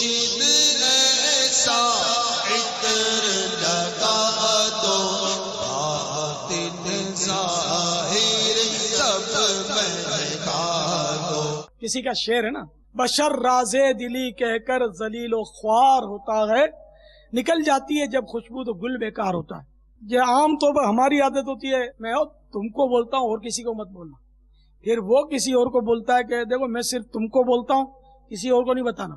مرشد ایسا عطر لگا دو، باطن ظاہر سب مہکا دو۔ کسی کا شعر ہے نا، بشر رازے دلی کہہ کر ذلیل و خوار ہوتا ہے، نکل جاتی ہے جب خوشبو تو گل بیکار ہوتا ہے۔ یہ عام طور پر ہماری عادت ہوتی ہے، میں تم کو بولتا ہوں اور کسی کو مت بولنا، پھر وہ کسی اور کو بولتا ہے کہ دیکھو میں صرف تم کو بولتا ہوں، کسی اور کو نہیں بتانا،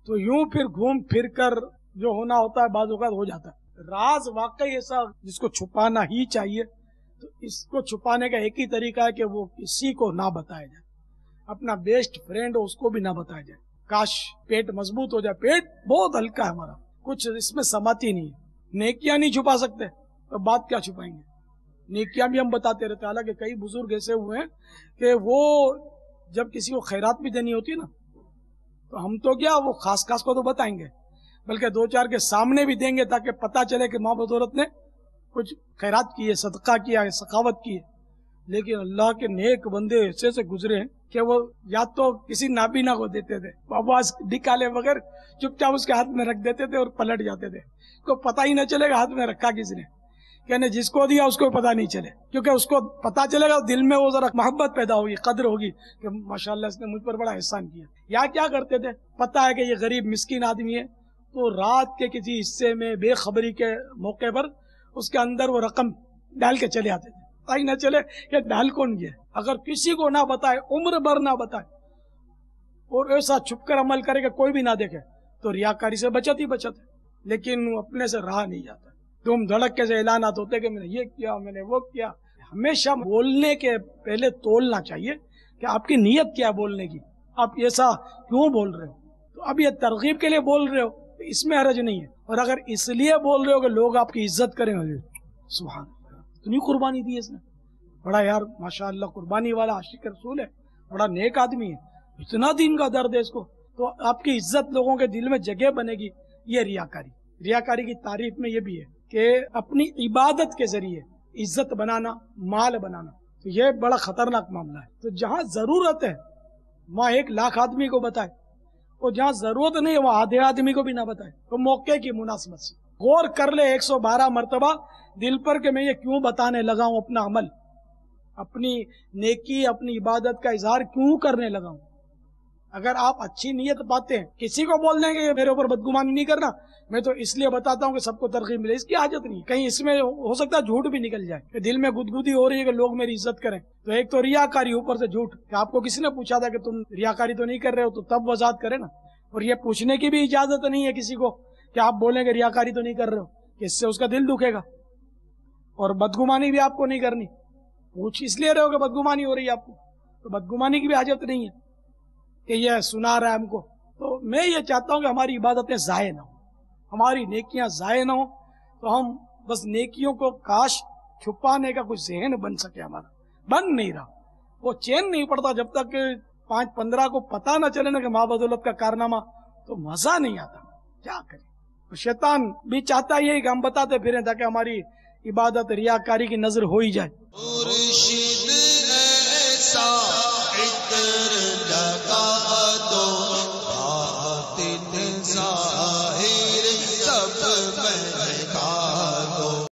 تو یوں پھر گھوم پھر کر جو ہونا ہوتا ہے بعض اوقات ہو جاتا ہے۔ راز واقعی ایسا جس کو چھپانا ہی چاہیے، تو اس کو چھپانے کا ایک ہی طریقہ ہے کہ وہ کسی کو نہ بتایا جائے، اپنا بیسٹ فرینڈ ہو اس کو بھی نہ بتایا جائے۔ کاش پیٹ مضبوط ہو جائے، پیٹ بہت ہلکا ہے ہمارا، کچھ اس میں سماتی نہیں ہے۔ نیکیاں نہیں چھپا سکتے تو بات کیا چھپائیں گے؟ نیکیاں بھی ہم بتاتے رہتے، حالانکہ کئی بزرگ ایسے ہوئے ہیں کہ وہ جب کسی کو خیرات بھی دینی ہوتی نا، تو ہم تو کیا وہ خاص خاص کو تو بتائیں گے، بلکہ دو چار کے سامنے بھی دیں گے تاکہ پتہ چلے کہ ماں بدولت نے کچھ خیرات کی ہے، صدقہ کیا ہے، سخاوت کی ہے۔ لیکن اللہ کے نیک بندے ایسے سے گزرے ہیں کہ وہ یا تو کسی نابینا کو دیتے تھے، آواز نکالے بغیر چپ چاپ اس کے ہاتھ میں رکھ دیتے تھے اور پلٹ جاتے تھے، کو پتہ ہی نہ چلے گا ہاتھ میں رکھا کس نے، کہنے جس کو دیا اس کو پتہ نہیں چلے، کیونکہ اس کو پتہ چلے گا دل میں وہ ذرا محبت پیدا ہوگی، قدر ہوگی کہ ماشاءاللہ اس نے مجھ پر بڑا احسان کیا۔ یا کیا کرتے تھے، پتہ ہے کہ یہ غریب مسکین آدمی ہے، تو رات کے کسی حصے میں بے خبری کے موقع پر اس کے اندر وہ رقم ڈال کے چلے آتے تھے، پتہ ہی نہ چلے کہ ڈال کون گیا۔ اگر کسی کو نہ بتائے، عمر بھر نہ بتائے، اور ایسا چھپ کر عمل کرے کہ کوئی بھی نہ دیکھے، تو ریاکاری سے بچت ہی بچت ہے۔ لیکن اپنے سے رہا نہیں جاتا، دھوم دھڑکے سے اعلانات ہوتے کہ میں نے یہ کیا، میں نے وہ کیا۔ ہمیشہ بولنے کے پہلے تولنا چاہیے کہ آپ کی نیت کیا بولنے کی، آپ ایسا کیوں بول رہے ہو۔ تو اب یہ ترغیب کے لیے بول رہے ہو تو اس میں حرج نہیں ہے، اور اگر اس لیے بول رہے ہو کہ لوگ آپ کی عزت کریں، سبحان اللہ، اتنی قربانی دی اس نے، بڑا یار ماشاءاللہ قربانی والا عاشق رسول ہے، بڑا نیک آدمی ہے، اتنا دین کا درد ہے اس کو، تو آپ کی عزت لوگوں کے دل میں جگہ بنے گی۔ یہ ریاکاری، ریاکاری کی تعریف میں یہ بھی ہے کہ اپنی عبادت کے ذریعے عزت بنانا، مال بنانا، تو یہ بڑا خطرناک معاملہ ہے۔ تو جہاں ضرورت ہے وہاں 1,00,000 آدمی کو بتائے، اور جہاں ضرورت نہیں ہے وہاں آدھے آدمی کو بھی نہ بتائے، تو موقع کی مناسبت سے غور کر لے 112 مرتبہ دل پر کہ میں یہ کیوں بتانے لگا ہوں، اپنا عمل، اپنی نیکی، اپنی عبادت کا اظہار کیوں کرنے لگا ہوں۔ اگر آپ اچھی نیت پاتے ہیں، کسی کو بول دیں کہ میرے اوپر بدگمانی نہیں کرنا، میں تو اس لیے بتاتا ہوں کہ سب کو ترغیب ملے، اس کی حاجت نہیں، کہیں اس میں ہو سکتا ہے جھوٹ بھی نکل جائے کہ دل میں گدگدی ہو رہی ہے کہ لوگ میری عزت کریں، تو ایک تو ریاکاری، اوپر سے جھوٹ، کہ آپ کو کسی نے پوچھا تھا کہ تم ریاکاری تو نہیں کر رہے ہو، تو تب وضاحت کرے نا۔ اور یہ پوچھنے کی بھی اجازت نہیں ہے کسی کو کہ آپ بولیں کہ ریاکاری تو نہیں کر رہے ہو، کہ اس سے اس کا دل دکھے گا، اور بدگمانی بھی آپ کو نہیں کرنی، پوچھ اس لیے رہے ہو کہ بدگمانی ہو رہی ہے آپ کو، تو بدگمانی کی بھی حاجت نہیں ہے کہ یہ سنا رہا ہے ہم کو۔ تو میں یہ چاہتا ہوں کہ ہماری عبادتیں ضائع نہ ہوں، ہماری نیکیاں ضائع نہ ہوں، تو ہم بس نیکیوں کو کاش چھپانے کا کچھ ذہن بن سکے، ہمارا بن نہیں رہا، وہ چین نہیں پڑتا جب تک کہ 5-15 کو پتہ نہ چلے نا کہ ماں بدولت کا کارنامہ، تو مزہ نہیں آتا، کیا کریں۔ شیطان بھی چاہتا ہے کہ ہم بتاتے پھریں تاکہ ہماری عبادت ریاکاری کی نظر ہو ہی جائے۔ مرشد ایسا عطر